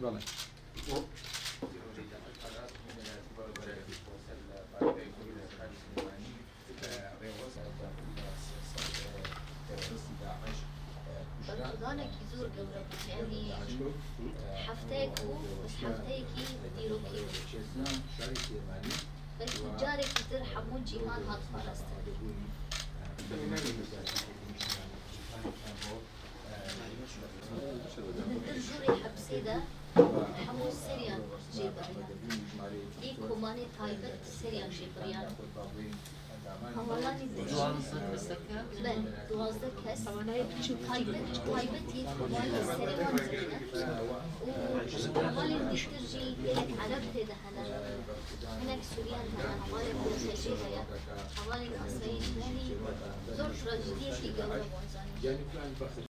بله بردانێکی زۆر گەورە بوو یعنی هەفتەیەک بوو بەس هەفتەیەکی دیرۆکی بەلکی جارێکی تر هەموو جیهان هات پاراستن در ژوورێ هەبسێدا هەموو سەریان جێبڕیان هیچ کۆمانێ تایبەت سەریان جێبڕیان هەواڵانی دوازدە کەس تایبەت یەک کۆمانی سەریوان دەبێنە و هەواڵێن دیتر ژی گەلێک عەرەب تێدا هەنە هەنێک سووریان هەنە هەواڵێک بۆشەژێ هەیە هەواڵێک ئاسرائیل هەنی زۆر تراژیدیەکی گەورە بۆ ئەنجامی